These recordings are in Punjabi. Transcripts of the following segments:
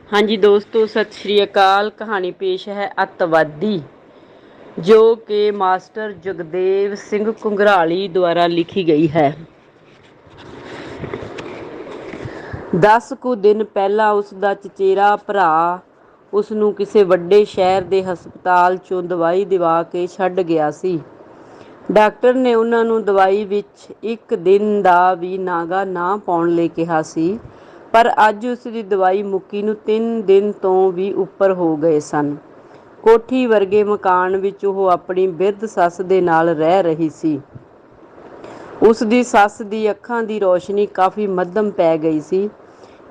हाँ जी दोस्तों, सत श्री अकाल। कहानी पेश है ਅੱਤਵਾਦੀ, ਜੋ ਕਿ ਮਾਸਟਰ ਜਗਦੇਵ ਸਿੰਘ ਘੁੰਗਰਾਲੀ ਦੁਆਰਾ ਲਿਖੀ ਗਈ ਹੈ। 10 ਕੁ ਦਿਨ ਪਹਿਲਾਂ ਉਸ ਦਾ ਚਚੇਰਾ ਭਰਾ ਉਸ ਨੂੰ ਕਿਸੇ ਵੱਡੇ ਸ਼ਹਿਰ ਦੇ ਹਸਪਤਾਲ 'ਚੋਂ ਦਵਾਈ ਦਿਵਾ ਕੇ ਛੱਡ ਗਿਆ ਸੀ। ਡਾਕਟਰ ਨੇ ਉਹਨਾਂ ਨੂੰ ਦਵਾਈ ਵਿੱਚ ਇੱਕ ਦਿਨ ਦਾ ਵੀ ਨਾਗਾ ਨਾ ਪਾਉਣ ਲਈ ਕਿਹਾ ਸੀ, ਪਰ ਅੱਜ ਉਸ ਦੀ ਦਵਾਈ ਮੁੱਕੀ ਨੂੰ 3 ਦਿਨ ਤੋਂ ਵੀ ਉੱਪਰ ਹੋ ਗਏ ਸਨ। ਕੋਠੀ ਵਰਗੇ ਮਕਾਨ ਵਿੱਚ ਉਹ ਆਪਣੀ ਬਿਰਧ ਸੱਸ ਦੇ ਨਾਲ ਰਹਿ ਰਹੀ ਸੀ। ਉਸ ਦੀ ਸੱਸ ਦੀ ਅੱਖਾਂ ਦੀ ਰੌਸ਼ਨੀ ਕਾਫੀ ਮੱਧਮ ਪੈ ਗਈ ਸੀ।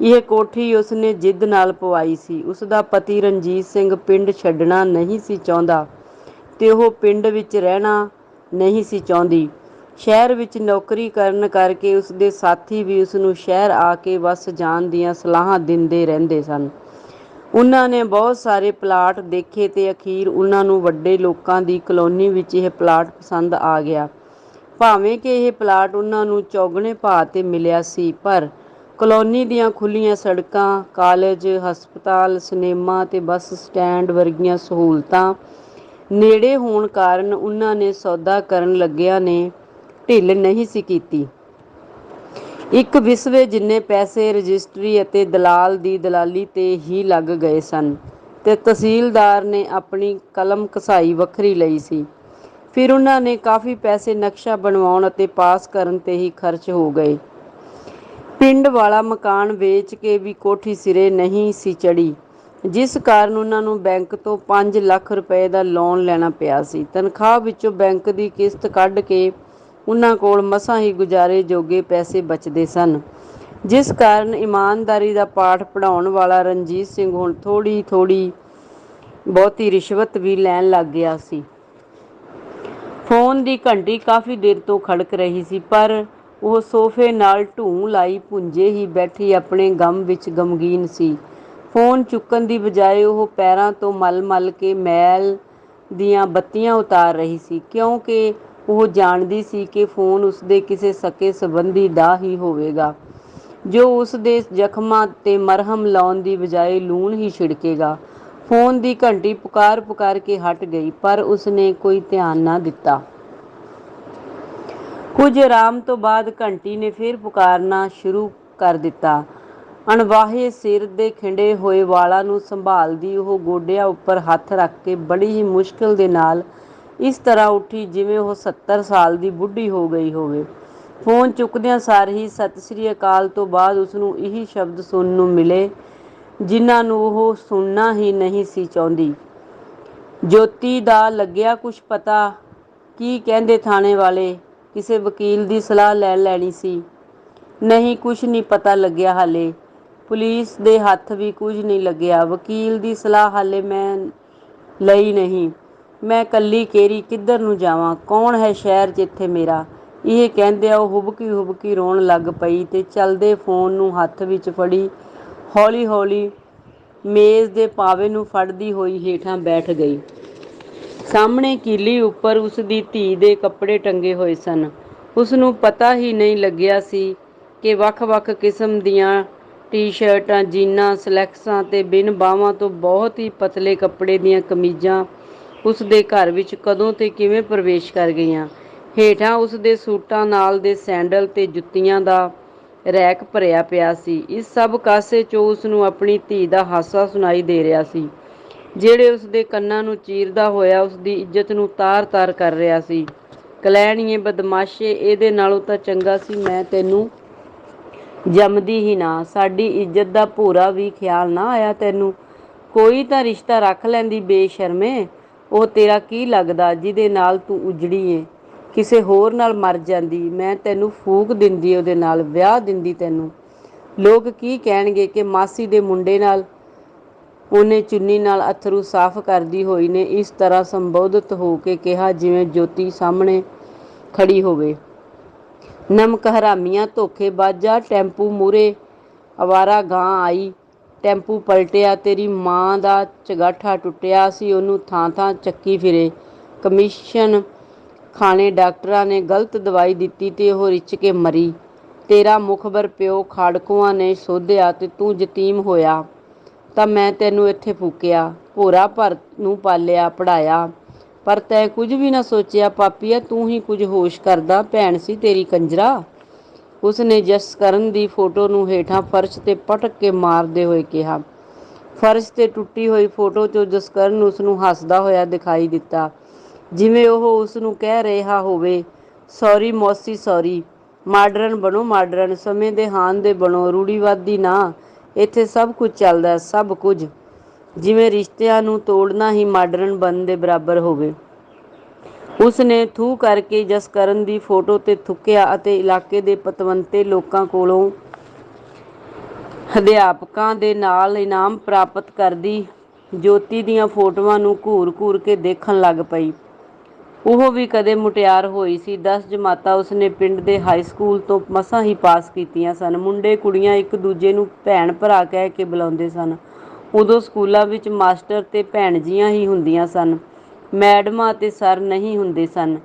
ਇਹ ਕੋਠੀ ਉਸਨੇ ਜਿੱਦ ਨਾਲ ਪਵਾਈ ਸੀ। ਉਸਦਾ ਪਤੀ ਰਣਜੀਤ ਸਿੰਘ ਪਿੰਡ ਛੱਡਣਾ ਨਹੀਂ ਸੀ ਚਾਹੁੰਦਾ ਤੇ ਉਹ ਪਿੰਡ ਵਿੱਚ ਰਹਿਣਾ ਨਹੀਂ ਸੀ ਚਾਹੁੰਦੀ। ਸ਼ਹਿਰ ਵਿੱਚ ਨੌਕਰੀ ਕਰਨ ਕਰਕੇ ਉਸਦੇ ਸਾਥੀ ਵੀ ਉਸਨੂੰ ਸ਼ਹਿਰ ਆ ਕੇ ਵੱਸ ਜਾਣ ਦੀਆਂ ਸਲਾਹਾਂ ਦਿੰਦੇ ਰਹਿੰਦੇ ਸਨ। ਉਹਨਾਂ ਨੇ ਬਹੁਤ ਸਾਰੇ ਪਲਾਟ ਦੇਖੇ ਤੇ ਅਖੀਰ ਉਹਨਾਂ ਨੂੰ ਵੱਡੇ ਲੋਕਾਂ ਦੀ ਕਲੋਨੀ ਵਿੱਚ ਇਹ ਪਲਾਟ ਪਸੰਦ ਆ ਗਿਆ। ਭਾਵੇਂ ਕਿ ਇਹ ਪਲਾਟ ਉਹਨਾਂ ਨੂੰ ਚੌਗਣੇ ਭਾਅ 'ਤੇ ਮਿਲਿਆ ਸੀ, ਪਰ ਕਲੋਨੀ ਦੀਆਂ ਖੁੱਲ੍ਹੀਆਂ ਸੜਕਾਂ, ਕਾਲਜ, ਹਸਪਤਾਲ, ਸਿਨੇਮਾ ਤੇ ਬੱਸ ਸਟੈਂਡ ਵਰਗੀਆਂ ਸਹੂਲਤਾਂ ਨੇੜੇ ਹੋਣ ਕਾਰਨ ਉਹਨਾਂ ਨੇ ਸੌਦਾ ਕਰਨ ਲੱਗਿਆਂ ਨੇ ਢਿੱਲ ਨਹੀਂ ਸੀ ਕੀਤੀ। ਇੱਕ ਵਿਸਵੇ ਜਿੰਨੇ ਪੈਸੇ ਰਜਿਸਟਰੀ ਅਤੇ ਦਲਾਲ ਦੀ ਦਲਾਲੀ 'ਤੇ ਹੀ ਲੱਗ ਗਏ ਸਨ ਤੇ ਤਹਿਸੀਲਦਾਰ ਨੇ ਆਪਣੀ ਕਲਮ ਘਸਾਈ ਵੱਖਰੀ ਲਈ ਸੀ। ਫਿਰ ਉਹਨਾਂ ਨੇ ਕਾਫੀ ਪੈਸੇ ਨਕਸ਼ਾ ਬਣਵਾਉਣ ਅਤੇ ਪਾਸ ਕਰਨ 'ਤੇ ਹੀ ਖਰਚ ਹੋ ਗਏ। ਪਿੰਡ ਵਾਲਾ ਮਕਾਨ ਵੇਚ ਕੇ ਵੀ ਕੋਠੀ ਸਿਰੇ ਨਹੀਂ ਸੀ ਚੜ੍ਹੀ, ਜਿਸ ਕਾਰਨ ਉਹਨਾਂ ਨੂੰ ਬੈਂਕ ਤੋਂ 5 ਲੱਖ ਰੁਪਏ ਦਾ ਲੋਨ ਲੈਣਾ ਪਿਆ ਸੀ। ਤਨਖਾਹ ਵਿੱਚੋਂ ਬੈਂਕ ਦੀ ਕਿਸ਼ਤ ਕੱਢ ਕੇ ਉਹਨਾਂ ਕੋਲ ਮਸਾਂ ਹੀ ਗੁਜ਼ਾਰੇ ਜੋਗੇ ਪੈਸੇ ਬਚਦੇ ਸਨ, ਜਿਸ ਕਾਰਨ ਇਮਾਨਦਾਰੀ ਦਾ ਪਾਠ ਪੜ੍ਹਾਉਣ ਵਾਲਾ ਰਣਜੀਤ ਸਿੰਘ ਹੁਣ ਥੋੜ੍ਹੀ ਥੋੜ੍ਹੀ ਬਹੁਤੀ ਰਿਸ਼ਵਤ ਵੀ ਲੈਣ ਲੱਗ ਗਿਆ ਸੀ। ਫੋਨ ਦੀ ਘੰਟੀ ਕਾਫੀ ਦੇਰ ਤੋਂ ਖੜਕ ਰਹੀ ਸੀ, ਪਰ ਉਹ ਸੋਫੇ ਨਾਲ ਢੂੰ ਲਾਈ ਭੁੰਜੇ ਹੀ ਬੈਠੀ ਆਪਣੇ ਗਮ ਵਿੱਚ ਗਮਗੀਨ ਸੀ। ਫੋਨ ਚੁੱਕਣ ਦੀ ਬਜਾਏ ਉਹ ਪੈਰਾਂ ਤੋਂ ਮਲ ਮਲ ਕੇ ਮੈਲ ਦੀਆਂ ਬੱਤੀਆਂ ਉਤਾਰ ਰਹੀ ਸੀ, ਕਿਉਂਕਿ ਉਹ ਜਾਣਦੀ ਸੀ ਕਿ ਫੋਨ ਉਸਦੇ ਕਿਸੇ ਸਕੇ ਸੰਬੰਧੀ ਦਾ ਹੀ ਹੋਵੇਗਾ, ਜੋ ਉਸਦੇ ਜ਼ਖਮਾਂ 'ਤੇ ਮਰਹਮ ਲਾਉਣ ਦੀ ਬਜਾਏ ਲੂਣ ਹੀ ਛਿੜਕੇਗਾ। ਫੋਨ ਦੀ ਘੰਟੀ ਪੁਕਾਰ ਪੁਕਾਰ ਕੇ ਹਟ ਗਈ, ਪਰ ਉਸਨੇ ਕੋਈ ਧਿਆਨ ਨਾ ਦਿੱਤਾ। ਕੁਝ ਆਰਾਮ ਤੋਂ ਬਾਅਦ ਘੰਟੀ ਨੇ ਫਿਰ ਪੁਕਾਰਨਾ ਸ਼ੁਰੂ ਕਰ ਦਿੱਤਾ। ਅਣਵਾਹੇ ਸਿਰ ਦੇ ਖਿੰਡੇ ਹੋਏ ਵਾਲਾਂ ਨੂੰ ਸੰਭਾਲਦੀ ਉਹ ਗੋਡਿਆਂ ਉੱਪਰ ਹੱਥ ਰੱਖ ਕੇ ਬੜੀ ਹੀ ਮੁਸ਼ਕਿਲ ਦੇ ਨਾਲ ਇਸ ਤਰ੍ਹਾਂ ਉੱਠੀ ਜਿਵੇਂ ਉਹ 70 ਸਾਲ ਦੀ ਬੁੱਢੀ ਹੋ ਗਈ ਹੋਵੇ। ਫੋਨ ਚੁੱਕਦਿਆਂ ਸਾਰ ਹੀ ਸਤਿ ਸ੍ਰੀ ਅਕਾਲ ਤੋਂ ਬਾਅਦ ਉਸਨੂੰ ਇਹੀ ਸ਼ਬਦ ਸੁਣਨ ਨੂੰ ਮਿਲੇ ਜਿਨ੍ਹਾਂ ਨੂੰ ਉਹ ਸੁਣਨਾ ਹੀ ਨਹੀਂ ਸੀ ਚਾਹੁੰਦੀ। ਜੋਤੀ ਦਾ ਲੱਗਿਆ ਕੁਛ ਪਤਾ? ਕੀ ਕਹਿੰਦੇ ਥਾਣੇ ਵਾਲੇ? ਕਿਸੇ ਵਕੀਲ ਦੀ ਸਲਾਹ ਲੈ ਲੈਣੀ ਸੀ। ਨਹੀਂ, ਕੁਛ ਨਹੀਂ ਪਤਾ ਲੱਗਿਆ ਹਾਲੇ। ਪੁਲਿਸ ਦੇ ਹੱਥ ਵੀ ਕੁਝ ਨਹੀਂ ਲੱਗਿਆ। ਵਕੀਲ ਦੀ ਸਲਾਹ ਹਾਲੇ ਮੈਂ ਲਈ ਨਹੀਂ। ਮੈਂ ਕੱਲੀ ਕੇਰੀ ਕਿੱਧਰ ਨੂੰ ਜਾਵਾਂ? ਕੌਣ ਹੈ ਸ਼ਹਿਰ 'ਚ ਇੱਥੇ ਮੇਰਾ? ਇਹ ਕਹਿੰਦਿਆਂ ਉਹ ਹੁਬਕੀ ਹੁਬਕੀ ਰੋਣ ਲੱਗ ਪਈ ਤੇ ਚੱਲਦੇ ਫੋਨ ਨੂੰ ਹੱਥ ਵਿੱਚ ਫੜੀ ਹੌਲੀ ਹੌਲੀ ਮੇਜ਼ ਦੇ ਪਾਵੇ ਨੂੰ ਫੜਦੀ ਹੋਈ ਹੇਠਾਂ ਬੈਠ ਗਈ। ਸਾਹਮਣੇ ਕੀਲੀ ਉੱਪਰ ਉਸਦੀ ਧੀ ਦੇ ਕੱਪੜੇ ਟੰਗੇ ਹੋਏ ਸਨ। ਉਸਨੂੰ ਪਤਾ ਹੀ ਨਹੀਂ ਲੱਗਿਆ ਸੀ ਕਿ ਵੱਖ-ਵੱਖ ਕਿਸਮ ਦੀਆਂ ਟੀ-ਸ਼ਰਟਾਂ, ਜੀਨਾਂ, ਸਲੈਕਸਾਂ ਤੇ ਬਿਨ ਬਾਹਵਾਂ ਤੋਂ ਬਹੁਤ ਹੀ ਪਤਲੇ ਕੱਪੜੇ ਦੀਆਂ ਕਮੀਜ਼ਾਂ ਉਸਦੇ ਘਰ ਵਿੱਚ ਕਦੋਂ ਤੇ ਕਿਵੇਂ ਪ੍ਰਵੇਸ਼ ਕਰ ਗਈਆਂ। ਹੇਠਾਂ ਉਸਦੇ ਸੂਟਾਂ ਨਾਲ ਦੇ ਸੈਂਡਲ ਤੇ ਜੁੱਤੀਆਂ ਦਾ ਰੈਕ ਭਰਿਆ ਪਿਆ ਸੀ। ਇਸ ਸਭ ਕਾਸੇ 'ਚੋਂ ਉਸਨੂੰ ਆਪਣੀ ਧੀ ਦਾ ਹਾਸਾ ਸੁਣਾਈ ਦੇ ਰਿਹਾ ਸੀ, ਜਿਹੜੇ ਉਸਦੇ ਕੰਨਾਂ ਨੂੰ ਚੀਰਦਾ ਹੋਇਆ ਉਸਦੀ ਇੱਜ਼ਤ ਨੂੰ ਤਾਰ-ਤਾਰ ਕਰ ਰਿਹਾ ਸੀ। ਕਲੈਣੀਏ ਬਦਮਾਸ਼ੇ, ਇਹਦੇ ਨਾਲੋਂ ਤਾਂ ਚੰਗਾ ਸੀ ਮੈਂ ਤੈਨੂੰ ਜੰਮਦੀ ਹੀ ਨਾ। ਸਾਡੀ ਇੱਜ਼ਤ ਦਾ ਭੋਰਾ ਵੀ ਖਿਆਲ ਨਾ ਆਇਆ ਤੈਨੂੰ? ਕੋਈ ਤਾਂ ਰਿਸ਼ਤਾ ਰੱਖ ਲੈਂਦੀ ਬੇਸ਼ਰਮੇ। ਉਹ ਤੇਰਾ ਕੀ ਲੱਗਦਾ ਜਿਹਦੇ ਨਾਲ ਤੂੰ ਉਜੜੀ ਏ? ਕਿਸੇ ਹੋਰ ਨਾਲ ਮਰ ਜਾਂਦੀ। ਮੈਂ ਤੈਨੂੰ ਫੂਕ ਦਿੰਦੀ, ਉਹਦੇ ਨਾਲ ਵਿਆਹ ਦਿੰਦੀ ਤੈਨੂੰ। ਲੋਕ ਕੀ ਕਹਿਣਗੇ ਕਿ ਮਾਸੀ ਦੇ ਮੁੰਡੇ ਨਾਲ? ਉਹਨੇ ਚੁੰਨੀ ਨਾਲ ਅੱਥਰੂ ਸਾਫ਼ ਕਰਦੀ ਹੋਈ ਨੇ ਇਸ ਤਰ੍ਹਾਂ ਸੰਬੋਧਿਤ ਹੋ ਕੇ ਕਿਹਾ ਜਿਵੇਂ ਜੋਤੀ ਸਾਹਮਣੇ ਖੜੀ ਹੋਵੇ। ਨਮਕ ਹਰਾਮੀਆਂ, ਧੋਖੇਬਾਜ਼ਾਂ। ਟੈਂਪੂ ਮੂਹਰੇ ਅਵਾਰਾ ਗਾਂ ਆਈ। ਟੈਂਪੂ ਪਲਟਿਆ। ਤੇਰੀ ਮਾਂ ਦਾ ਚਗਾਠਾ ਟੁੱਟਿਆ। ਅਸੀਂ ਉਹਨੂੰ ਥਾਂ-ਥਾਂ ਚੱਕੀ ਫਿਰੇ। ਕਮਿਸ਼ਨ ਖਾਣੇ ਡਾਕਟਰਾਂ ਨੇ ਗਲਤ ਦਵਾਈ ਦਿੱਤੀ ਤੇ ਉਹ ਰਿੱਝ ਕੇ ਮਰੀ। ਤੇਰਾ ਮੁਖਬਰ ਪਿਓ ਖਾੜਕੂਆਂ ਨੇ ਸੋਧਿਆ ਤੇ ਤੂੰ ਯਤੀਮ ਹੋਇਆ। ਤਾਂ ਮੈਂ ਤੈਨੂੰ ਇੱਥੇ ਫੂਕਿਆ, ਭੋਰਾ ਭਰ ਨੂੰ ਪਾਲਿਆ ਪੜ੍ਹਾਇਆ, ਪਰ ਤੈਂ ਕੁਝ ਵੀ ਨਾ ਸੋਚਿਆ। ਪਾਪੀਆ, ਤੂੰ ਹੀ ਕੁਝ ਹੋਸ਼ ਕਰਦਾ, ਭੈਣ ਸੀ ਤੇਰੀ ਕੰਜਰਾ। ਉਸਨੇ ਜਸਕਰਨ ਦੀ ਫੋਟੋ ਨੂੰ ਹੇਠਾਂ ਫਰਸ਼ 'ਤੇ ਪਟਕ ਕੇ ਮਾਰਦੇ ਹੋਏ ਕਿਹਾ। ਫਰਸ਼ 'ਤੇ ਟੁੱਟੀ ਹੋਈ ਫੋਟੋ 'ਚੋਂ ਜਸਕਰਨ ਉਸਨੂੰ ਹੱਸਦਾ ਹੋਇਆ ਦਿਖਾਈ ਦਿੱਤਾ, ਜਿਵੇਂ ਉਹ ਉਸਨੂੰ ਕਹਿ ਰਿਹਾ ਹੋਵੇ, ਸੌਰੀ ਮੌਸੀ ਸੌਰੀ। ਮਾਡਰਨ ਬਣੋ ਮਾਡਰਨ, ਸਮੇਂ ਦੇ ਹਾਣ ਦੇ ਬਣੋ, ਰੂੜੀਵਾਦੀ ਨਾ। ਇੱਥੇ ਸਭ ਕੁਝ ਚੱਲਦਾ, ਸਭ ਕੁਝ, ਜਿਵੇਂ ਰਿਸ਼ਤਿਆਂ ਨੂੰ ਤੋੜਨਾ ਹੀ ਮਾਡਰਨ ਬਣਨ ਦੇ ਬਰਾਬਰ ਹੋਵੇ। ਉਸਨੇ ਥੂ ਕਰਕੇ ਜਸਕਰਨ ਦੀ ਫੋਟੋ 'ਤੇ ਥੁੱਕਿਆ ਅਤੇ ਇਲਾਕੇ ਦੇ ਪਤਵੰਤੇ ਲੋਕਾਂ ਕੋਲੋਂ ਅਧਿਆਪਕਾਂ ਦੇ ਨਾਲ ਇਨਾਮ ਪ੍ਰਾਪਤ ਕਰਦੀ ਜੋਤੀ ਦੀਆਂ ਫੋਟੋਆਂ ਨੂੰ ਘੂਰ ਘੂਰ ਕੇ ਦੇਖਣ ਲੱਗ ਪਈ। ਉਹ ਵੀ ਕਦੇ ਮੁਟਿਆਰ ਹੋਈ ਸੀ। 10 ਜਮਾਤਾਂ ਉਸਨੇ ਪਿੰਡ ਦੇ ਹਾਈ ਸਕੂਲ ਤੋਂ ਮਸਾਂ ਹੀ ਪਾਸ ਕੀਤੀਆਂ ਸਨ। ਮੁੰਡੇ ਕੁੜੀਆਂ ਇੱਕ ਦੂਜੇ ਨੂੰ ਭੈਣ ਭਰਾ ਕਹਿ ਕੇ ਬੁਲਾਉਂਦੇ ਸਨ। ਉਦੋਂ ਸਕੂਲਾਂ ਵਿੱਚ ਮਾਸਟਰ ਤੇ ਭੈਣ ਜੀਆਂ ਹੀ ਹੁੰਦੀਆਂ ਸਨ, ਮੈਡਮਾਂ ਅਤੇ ਸਰ ਨਹੀਂ ਹੁੰਦੇ ਸਨ।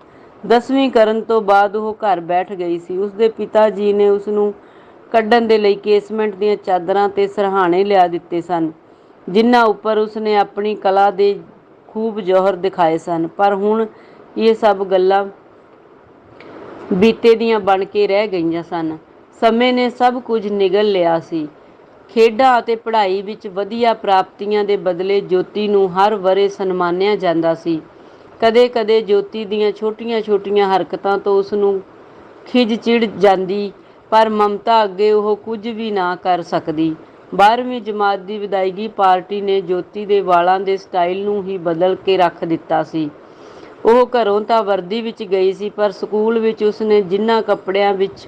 10ਵੀਂ ਕਰਨ ਤੋਂ ਬਾਅਦ ਉਹ ਘਰ ਬੈਠ ਗਈ ਸੀ। ਉਸਦੇ ਪਿਤਾ ਜੀ ਨੇ ਉਸਨੂੰ ਕੱਢਣ ਦੇ ਲਈ ਕੇਸਮੈਂਟ ਦੀਆਂ ਚਾਦਰਾਂ ਤੇ ਸਰਹਾਣੇ ਲਿਆ ਦਿੱਤੇ ਸਨ, ਜਿਨ੍ਹਾਂ ਉੱਪਰ ਉਸਨੇ ਆਪਣੀ ਕਲਾ ਦੇ ਖੂਬ ਜੌਹਰ ਦਿਖਾਏ ਸਨ। ਪਰ ਹੁਣ ਇਹ ਸਭ ਗੱਲਾਂ ਬੀਤੇ ਦੀਆਂ ਬਣ ਕੇ ਰਹਿ ਗਈਆਂ ਸਨ। ਸਮੇਂ ਨੇ ਸਭ ਕੁਝ ਨਿਗਲ ਲਿਆ ਸੀ। ਖੇਡਾਂ ਅਤੇ ਪੜ੍ਹਾਈ ਵਿੱਚ ਵਧੀਆ ਪ੍ਰਾਪਤੀਆਂ ਦੇ ਬਦਲੇ ਜੋਤੀ ਨੂੰ ਹਰ ਵਰ੍ਹੇ ਸਨਮਾਨਿਆ ਜਾਂਦਾ ਸੀ। ਕਦੇ-ਕਦੇ ਜੋਤੀ ਦੀਆਂ ਛੋਟੀਆਂ-ਛੋਟੀਆਂ ਹਰਕਤਾਂ ਤੋਂ ਉਸਨੂੰ ਖਿਝ ਚਿੜ ਜਾਂਦੀ, ਪਰ ਮਮਤਾ ਅੱਗੇ ਉਹ ਕੁਝ ਵੀ ਨਾ ਕਰ ਸਕਦੀ। 12ਵੀਂ ਜਮਾਤ ਦੀ ਵਿਦਾਇਗੀ ਪਾਰਟੀ ਨੇ ਜੋਤੀ ਦੇ ਵਾਲਾਂ ਦੇ ਸਟਾਈਲ ਨੂੰ ਹੀ ਬਦਲ ਕੇ ਰੱਖ ਦਿੱਤਾ ਸੀ। ਉਹ ਘਰੋਂ ਤਾਂ ਵਰਦੀ ਵਿੱਚ ਗਈ ਸੀ, ਪਰ ਸਕੂਲ ਵਿੱਚ ਉਸਨੇ ਜਿਨ੍ਹਾਂ ਕੱਪੜਿਆਂ ਵਿੱਚ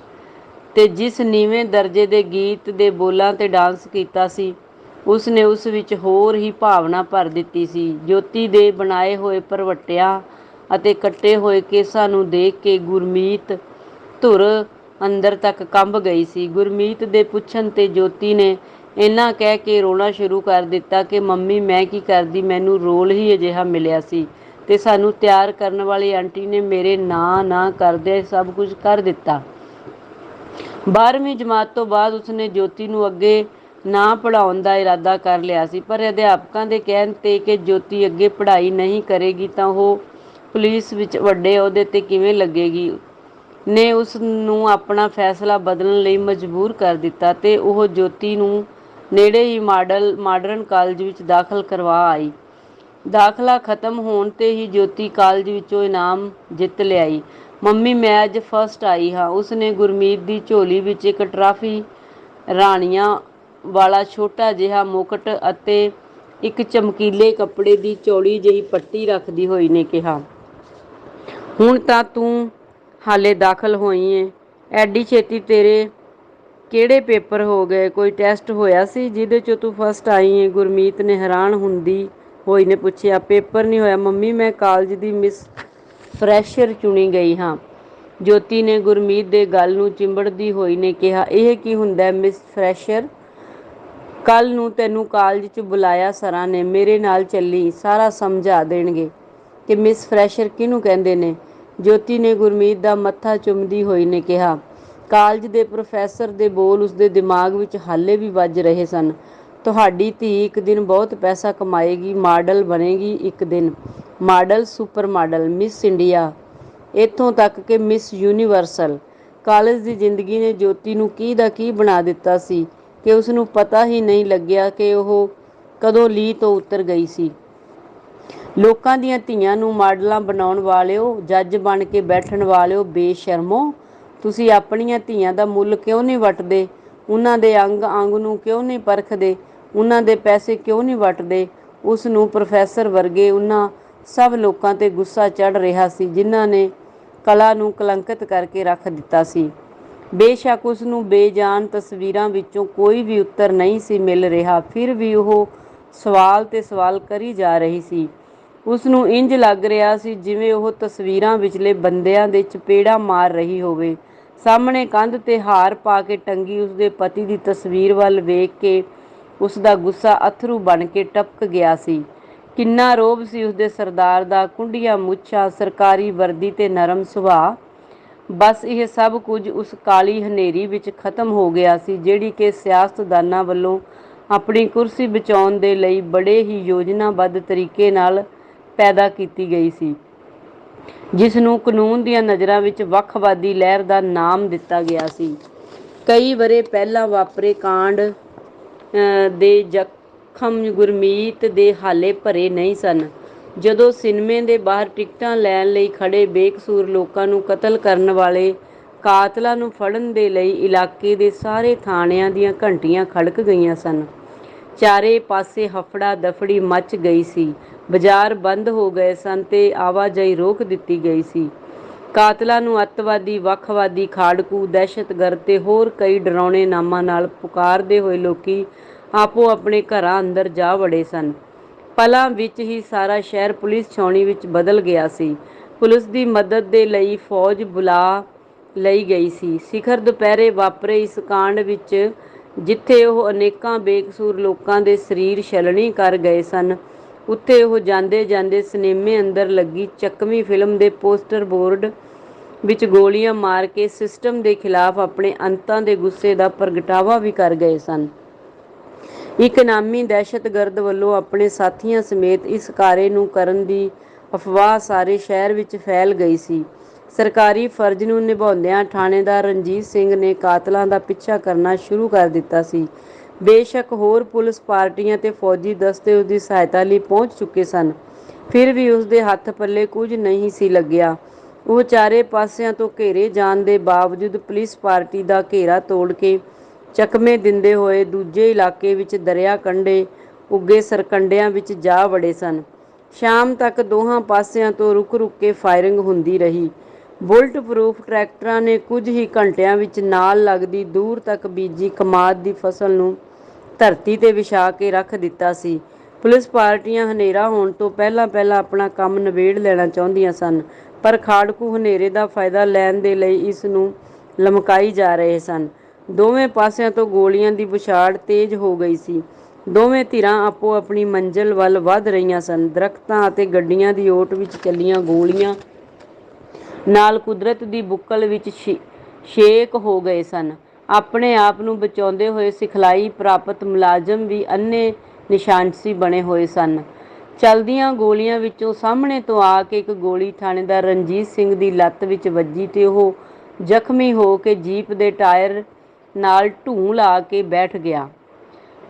ਤੇ ਜਿਸ ਨੀਵੇਂ ਦਰਜੇ ਦੇ ਗੀਤ ਦੇ ਬੋਲਾਂ 'ਤੇ ਡਾਂਸ ਕੀਤਾ ਸੀ, ਉਸਨੇ ਉਸ ਵਿੱਚ ਹੋਰ ਹੀ ਭਾਵਨਾ ਭਰ ਦਿੱਤੀ ਸੀ। ਜੋਤੀ ਦੇ ਬਣਾਏ ਹੋਏ ਭਰਵੱਟਿਆਂ ਅਤੇ ਕੱਟੇ ਹੋਏ ਕੇਸਾਂ ਨੂੰ ਦੇਖ ਕੇ ਗੁਰਮੀਤ ਧੁਰ ਅੰਦਰ ਤੱਕ ਕੰਬ ਗਈ ਸੀ। ਗੁਰਮੀਤ ਦੇ ਪੁੱਛਣ 'ਤੇ ਜੋਤੀ ਨੇ ਇੰਨਾ ਕਹਿ ਕੇ ਰੋਣਾ ਸ਼ੁਰੂ ਕਰ ਦਿੱਤਾ ਕਿ ਮੰਮੀ ਮੈਂ ਕੀ ਕਰਦੀ, ਮੈਨੂੰ ਰੋਲ ਹੀ ਅਜਿਹਾ ਮਿਲਿਆ ਸੀ ਤੇ ਸਾਨੂੰ ਤਿਆਰ ਕਰਨ ਵਾਲੀ ਆਂਟੀ ਨੇ ਮੇਰੇ ਨਾ ਕਰਦਿਆਂ ਸਭ ਕੁਝ ਕਰ ਦਿੱਤਾ। 12ਵੀਂ ਜਮਾਤ ਤੋਂ ਬਾਅਦ ਉਸਨੇ ਜੋਤੀ ਨੂੰ ਅੱਗੇ ਨਾ ਪੜ੍ਹਾਉਣ ਦਾ ਇਰਾਦਾ ਕਰ ਲਿਆ ਸੀ, ਪਰ ਅਧਿਆਪਕਾਂ ਦੇ ਕਹਿਣ 'ਤੇ ਕਿ ਜੋਤੀ ਅੱਗੇ ਪੜ੍ਹਾਈ ਨਹੀਂ ਕਰੇਗੀ ਤਾਂ ਉਹ ਪੁਲਿਸ ਵਿੱਚ ਵੱਡੇ ਅਹੁਦੇ 'ਤੇ ਕਿਵੇਂ ਲੱਗੇਗੀ, ਨੇ ਉਸ ਨੂੰ ਆਪਣਾ ਫੈਸਲਾ ਬਦਲਣ ਲਈ ਮਜਬੂਰ ਕਰ ਦਿੱਤਾ ਤੇ ਉਹ ਜੋਤੀ ਨੂੰ ਨੇੜੇ ਹੀ ਮਾਡਰਨ ਕਾਲਜ ਵਿੱਚ ਦਾਖਲ ਕਰਵਾ ਆਈ। ਦਾਖਲਾ ਖਤਮ ਹੋਣ 'ਤੇ ਹੀ ਜੋਤੀ ਕਾਲਜ ਵਿੱਚੋਂ ਇਨਾਮ ਜਿੱਤ ਲਿਆਈ। ਮੰਮੀ ਮੈਂ ਅੱਜ ਫਸਟ ਆਈ ਹਾਂ। ਉਸਨੇ ਗੁਰਮੀਤ ਦੀ ਝੋਲੀ ਵਿੱਚ ਇੱਕ ਟਰਾਫੀ, ਰਾਣੀਆਂ ਵਾਲਾ ਛੋਟਾ ਜਿਹਾ ਮੁਕਟ ਅਤੇ ਇੱਕ ਚਮਕੀਲੇ ਕੱਪੜੇ ਦੀ ਚੌੜੀ ਜਿਹੀ ਪੱਟੀ ਰੱਖਦੀ ਹੋਈ ਨੇ ਕਿਹਾ। ਹੁਣ ਤਾਂ ਤੂੰ ਹਾਲੇ ਦਾਖਲ ਹੋਈ ਏਂ, ਐਡੀ ਛੇਤੀ ਤੇਰੇ ਕਿਹੜੇ ਪੇਪਰ ਹੋ ਗਏ? ਕੋਈ ਟੈਸਟ ਹੋਇਆ ਸੀ ਜਿਹਦੇ 'ਚੋਂ ਤੂੰ ਫਸਟ ਆਈ ਏਂ? ਗੁਰਮੀਤ ਨੇ ਹੈਰਾਨ ਹੁੰਦੀ ਹੋਈ ਨੇ ਪੁੱਛਿਆ। ਪੇਪਰ ਨਹੀਂ ਹੋਇਆ ਮੰਮੀ, ਮੈਂ ਕਾਲਜ ਦੀ ਮਿਸ ਫਰੈਸ਼ਰ ਚੁਣੀ ਗਈ ਹਾਂ। ਜੋਤੀ ਨੇ ਗੁਰਮੀਤ ਦੇ ਗਲ ਨੂੰ ਚਿੰਬੜਦੀ ਹੋਈ ਨੇ ਕਿਹਾ। ਇਹ ਕੀ ਹੁੰਦਾ ਮਿਸ ਫਰੈਸ਼ਰ? ਕੱਲ੍ਹ ਨੂੰ ਤੈਨੂੰ ਕਾਲਜ 'ਚ ਬੁਲਾਇਆ ਸਰਾਂ ਨੇ, ਮੇਰੇ ਨਾਲ ਚੱਲੀ, ਸਾਰਾ ਸਮਝਾ ਦੇਣਗੇ ਕਿ ਮਿਸ ਫਰੈਸ਼ਰ ਕਿਹਨੂੰ ਕਹਿੰਦੇ ਨੇ। ਜੋਤੀ ਨੇ ਗੁਰਮੀਤ ਦਾ ਮੱਥਾ ਚੁੰਮਦੀ ਹੋਈ ਨੇ ਕਿਹਾ। ਕਾਲਜ ਦੇ ਪ੍ਰੋਫੈਸਰ ਦੇ ਬੋਲ ਉਸਦੇ ਦਿਮਾਗ ਵਿੱਚ ਹਾਲੇ ਵੀ ਵੱਜ ਰਹੇ ਸਨ। ਤੁਹਾਡੀ ਧੀ ਇੱਕ ਦਿਨ ਬਹੁਤ ਪੈਸਾ ਕਮਾਏਗੀ, ਮਾਡਲ ਬਣੇਗੀ ਇੱਕ ਦਿਨ, model, super model, miss India, ਇੱਥੋਂ ਤੱਕ ਕਿ ਮਿਸ ਯੂਨੀਵਰਸਲ। ਕਾਲਜ ਦੀ ਜ਼ਿੰਦਗੀ ਨੇ ਜੋਤੀ ਨੂੰ ਕੀ ਦਾ ਕੀ ਬਣਾ ਦਿੱਤਾ ਸੀ ਕਿ ਉਸਨੂੰ ਪਤਾ ਹੀ ਨਹੀਂ ਲੱਗਿਆ ਕਿ ਉਹ ਕਦੋਂ ਲੀਹ ਤੋਂ ਉਤਰ ਗਈ ਸੀ। ਲੋਕਾਂ ਦੀਆਂ ਧੀਆਂ ਨੂੰ ਮਾਡਲਾਂ ਬਣਾਉਣ ਵਾਲਿਓ, ਜੱਜ ਬਣ ਕੇ ਬੈਠਣ ਵਾਲਿਓ, ਬੇਸ਼ਰਮੋ, ਤੁਸੀਂ ਆਪਣੀਆਂ ਧੀਆਂ ਦਾ ਮੁੱਲ ਕਿਉਂ ਨਹੀਂ ਵੱਟਦੇ? ਉਹਨਾਂ ਦੇ ਅੰਗ ਨੂੰ ਕਿਉਂ ਨਹੀਂ ਪਰਖਦੇ? ਉਹਨਾਂ ਦੇ ਪੈਸੇ ਕਿਉਂ ਨਹੀਂ ਵੱਟਦੇ? ਉਸ ਨੂੰ ਪ੍ਰੋਫੈਸਰ ਵਰਗੇ ਉਹਨਾਂ ਸਭ ਲੋਕਾਂ 'ਤੇ ਗੁੱਸਾ ਚੜ੍ਹ ਰਿਹਾ ਸੀ ਜਿਨ੍ਹਾਂ ਨੇ ਕਲਾ ਨੂੰ ਕਲੰਕਿਤ ਕਰਕੇ ਰੱਖ ਦਿੱਤਾ ਸੀ। ਬੇਸ਼ੱਕ ਉਸ ਨੂੰ ਬੇਜਾਨ ਤਸਵੀਰਾਂ ਵਿੱਚੋਂ ਕੋਈ ਵੀ ਉੱਤਰ ਨਹੀਂ ਸੀ ਮਿਲ ਰਿਹਾ, ਫਿਰ ਵੀ ਉਹ ਸਵਾਲ 'ਤੇ ਸਵਾਲ ਕਰੀ ਜਾ ਰਹੀ ਸੀ। ਉਸ ਨੂੰ ਇੰਜ ਲੱਗ ਰਿਹਾ ਸੀ ਜਿਵੇਂ ਉਹ ਤਸਵੀਰਾਂ ਵਿਚਲੇ ਬੰਦਿਆਂ ਦੇ ਚਪੇੜਾਂ ਮਾਰ ਰਹੀ ਹੋਵੇ। ਸਾਹਮਣੇ ਕੰਧ 'ਤੇ ਹਾਰ ਪਾ ਕੇ ਟੰਗੀ ਉਸਦੇ ਪਤੀ ਦੀ ਤਸਵੀਰ ਵੱਲ ਵੇਖ ਕੇ ਉਸਦਾ ਗੁੱਸਾ ਅੱਥਰੂ ਬਣ ਕੇ ਟਪਕ ਗਿਆ ਸੀ। ਕਿੰਨਾ ਰੋਹਬ ਸੀ ਉਸਦੇ ਸਰਦਾਰ ਦਾ, ਕੁੰਡੀਆਂ ਮੁੱਛਾਂ, ਸਰਕਾਰੀ ਵਰਦੀ ਤੇ ਨਰਮ ਸੁਭਾਅ। ਬਸ ਇਹ ਸਭ ਕੁਝ ਉਸ ਕਾਲੀ ਹਨੇਰੀ ਵਿੱਚ ਖਤਮ ਹੋ ਗਿਆ ਸੀ ਜਿਹੜੀ ਕਿ ਸਿਆਸਤਦਾਨਾਂ ਵੱਲੋਂ ਆਪਣੀ ਕੁਰਸੀ ਬਚਾਉਣ ਦੇ ਲਈ ਬੜੇ ਹੀ ਯੋਜਨਾਬੱਧ ਤਰੀਕੇ ਨਾਲ ਪੈਦਾ ਕੀਤੀ ਗਈ ਸੀ, ਜਿਸ ਨੂੰ ਕਾਨੂੰਨ ਦੀਆਂ ਨਜ਼ਰਾਂ ਵਿੱਚ ਵੱਖਵਾਦੀ ਲਹਿਰ ਦਾ ਨਾਮ ਦਿੱਤਾ ਗਿਆ ਸੀ। ਕਈ ਵਰ੍ਹੇ ਪਹਿਲਾਂ ਵਾਪਰੇ ਕਾਂਡ ਦੇ ਜ਼ਖਮ ਗੁਰਮੀਤ ਦੇ ਹਾਲੇ ਭਰੇ ਨਹੀਂ ਸਨ, ਜਦੋਂ ਸਿਨੇਮੇ ਦੇ ਬਾਹਰ ਟਿਕਟਾਂ ਲੈਣ ਲਈ ਖੜ੍ਹੇ ਬੇਕਸੂਰ ਲੋਕਾਂ ਨੂੰ ਕਤਲ ਕਰਨ ਵਾਲੇ ਕਾਤਲਾਂ ਨੂੰ ਫੜਨ ਦੇ ਲਈ ਇਲਾਕੇ ਦੇ ਸਾਰੇ ਥਾਣਿਆਂ ਦੀਆਂ ਘੰਟੀਆਂ ਖੜਕ ਗਈਆਂ ਸਨ। ਚਾਰੇ ਪਾਸੇ ਹਫੜਾ ਦਫੜੀ ਮਚ ਗਈ ਸੀ। ਬਾਜ਼ਾਰ ਬੰਦ ਹੋ ਗਏ ਸਨ ਤੇ ਆਵਾਜਾਈ ਰੋਕ ਦਿੱਤੀ ਗਈ ਸੀ। ਕਾਤਲਾਂ ਨੂੰ ਅੱਤਵਾਦੀ, ਵੱਖਵਾਦੀ, ਖਾੜਕੂ, ਦਹਿਸ਼ਤਗਰਦ ਤੇ ਹੋਰ ਕਈ ਡਰਾਉਣੇ ਨਾਮਾਂ ਨਾਲ ਪੁਕਾਰਦੇ ਹੋਏ ਲੋਕੀ ਆਪੋ ਆਪਣੇ ਘਰਾਂ ਅੰਦਰ ਜਾ ਵੜੇ ਸਨ। ਪਲਾਂ ਵਿੱਚ ਹੀ ਸਾਰਾ ਸ਼ਹਿਰ ਪੁਲਿਸ ਛਾਉਣੀ ਵਿੱਚ ਬਦਲ ਗਿਆ ਸੀ। ਪੁਲਿਸ ਦੀ ਮਦਦ ਦੇ ਲਈ ਫੌਜ ਬੁਲਾ ਲਈ ਗਈ ਸੀ। ਸਿਖਰ ਦੁਪਹਿਰੇ ਵਾਪਰੇ ਇਸ ਕਾਂਡ ਵਿੱਚ ਜਿੱਥੇ ਉਹ ਅਨੇਕਾਂ ਬੇਕਸੂਰ ਲੋਕਾਂ ਦੇ ਸਰੀਰ ਛਲਣੀ ਕਰ ਗਏ ਸਨ, ਉੱਥੇ ਉਹ ਜਾਂਦੇ ਜਾਂਦੇ ਸਿਨੇਮੇ ਅੰਦਰ ਲੱਗੀ ਚੱਕਵੀਂ ਫਿਲਮ ਦੇ ਪੋਸਟਰ ਬੋਰਡ ਵਿੱਚ ਗੋਲੀਆਂ ਮਾਰ ਕੇ ਸਿਸਟਮ ਦੇ ਖਿਲਾਫ ਆਪਣੇ ਅੰਤਾਂ ਦੇ ਗੁੱਸੇ ਦਾ ਪ੍ਰਗਟਾਵਾ ਵੀ ਕਰ ਗਏ ਸਨ। ਇੱਕ ਇਨਾਮੀ ਦਹਿਸ਼ਤਗਰਦ ਵੱਲੋਂ ਆਪਣੇ ਸਾਥੀਆਂ ਸਮੇਤ ਇਸ ਕਾਰੇ ਨੂੰ ਕਰਨ ਦੀ ਅਫਵਾਹ ਸਾਰੇ ਸ਼ਹਿਰ ਵਿੱਚ ਫੈਲ ਗਈ ਸੀ। ਸਰਕਾਰੀ ਫਰਜ਼ ਨੂੰ ਨਿਭਾਉਂਦਿਆਂ ਥਾਣੇਦਾਰ ਰਣਜੀਤ ਸਿੰਘ ਨੇ ਕਾਤਲਾਂ ਦਾ ਪਿੱਛਾ ਕਰਨਾ ਸ਼ੁਰੂ ਕਰ ਦਿੱਤਾ ਸੀ। ਬੇਸ਼ੱਕ ਹੋਰ ਪੁਲਿਸ ਪਾਰਟੀਆਂ ਤੇ ਫੌਜੀ ਦਸਤੇ ਉਸ ਦੀ ਸਹਾਇਤਾ ਲਈ ਪਹੁੰਚ ਚੁੱਕੇ ਸਨ, ਫਿਰ ਵੀ ਉਸ ਦੇ ਹੱਥ ਪੱਲੇ ਕੁਝ ਨਹੀਂ ਸੀ ਲੱਗਿਆ। ਉਹ ਚਾਰੇ ਪਾਸਿਆਂ ਤੋਂ ਘੇਰੇ ਜਾਣ ਦੇ ਬਾਵਜੂਦ ਪੁਲਿਸ ਪਾਰਟੀ ਦਾ ਘੇਰਾ ਤੋੜ ਕੇ ਚਕਮੇ ਦਿੰਦੇ ਹੋਏ ਦੂਜੇ ਇਲਾਕੇ ਵਿੱਚ ਦਰਿਆ ਕੰਢੇ ਉੱਗੇ ਸਰਕੰਡਿਆਂ ਵਿੱਚ ਜਾ ਵੜੇ ਸਨ। ਸ਼ਾਮ ਤੱਕ ਦੋਹਾਂ ਪਾਸਿਆਂ ਤੋਂ ਰੁਕ ਰੁਕ ਕੇ ਫਾਇਰਿੰਗ ਹੁੰਦੀ ਰਹੀ। ਬੁਲਟ ਪ੍ਰੂਫ ਟਰੈਕਟਰਾਂ ਨੇ ਕੁਝ ਹੀ ਘੰਟਿਆਂ ਵਿੱਚ ਨਾਲ ਲੱਗਦੀ ਦੂਰ ਤੱਕ ਬੀਜੀ ਕਮਾਦ ਦੀ ਫਸਲ ਨੂੰ ਧਰਤੀ ਤੇ ਵਿਛਾ ਕੇ ਰੱਖ ਦਿੱਤਾ ਸੀ। ਪੁਲਿਸ ਪਾਰਟੀਆਂ ਹਨੇਰਾ ਹੋਣ ਤੋਂ ਪਹਿਲਾਂ ਪਹਿਲਾਂ ਆਪਣਾ ਕੰਮ ਨਿਬੇੜ ਲੈਣਾ ਚਾਹੁੰਦੀਆਂ ਸਨ, ਪਰ ਖਾੜਕੂ ਹਨੇਰੇ ਦਾ ਫਾਇਦਾ ਲੈਣ ਦੇ ਲਈ ਇਸ ਨੂੰ ਲਮਕਾਈ ਜਾ ਰਹੇ ਸਨ। ਦੋਵੇਂ ਪਾਸਿਆਂ ਤੋਂ ਗੋਲੀਆਂ ਦੀ ਬੁਛਾੜ ਤੇਜ਼ ਹੋ ਗਈ ਸੀ। ਦੋਵੇਂ ਧਿਰਾਂ ਆਪੋ ਆਪਣੀ ਮੰਜ਼ਿਲ ਵੱਲ ਵਧ ਰਹੀਆਂ ਸਨ। ਦਰੱਖਤਾਂ ਅਤੇ ਗੱਡੀਆਂ ਦੀ ਓਟ ਵਿੱਚ ਚੱਲੀਆਂ ਗੋਲੀਆਂ ਨਾਲ ਕੁਦਰਤ ਦੀ ਬੁੱਕਲ ਵਿੱਚ ਸ਼ੇਕ ਹੋ ਗਏ ਸਨ। ਆਪਣੇ ਆਪ ਨੂੰ ਬਚਾਉਂਦੇ ਹੋਏ ਸਿਖਲਾਈ ਪ੍ਰਾਪਤ ਮੁਲਾਜ਼ਮ ਵੀ ਅੰਨ੍ਹੇ ਨਿਸ਼ਾਨਸੀ ਬਣੇ ਹੋਏ ਸਨ। ਚੱਲਦੀਆਂ ਗੋਲੀਆਂ ਵਿੱਚੋਂ ਸਾਹਮਣੇ ਤੋਂ ਆ ਕੇ ਇੱਕ ਗੋਲੀ ਥਾਣੇਦਾਰ ਰਣਜੀਤ ਸਿੰਘ ਦੀ ਲੱਤ ਵਿੱਚ ਵੱਜੀ ਤੇ ਉਹ ਜ਼ਖਮੀ ਹੋ ਕੇ ਜੀਪ ਦੇ ਟਾਇਰ ਨਾਲ ਢੂੰ ਲਾ ਕੇ ਬੈਠ ਗਿਆ।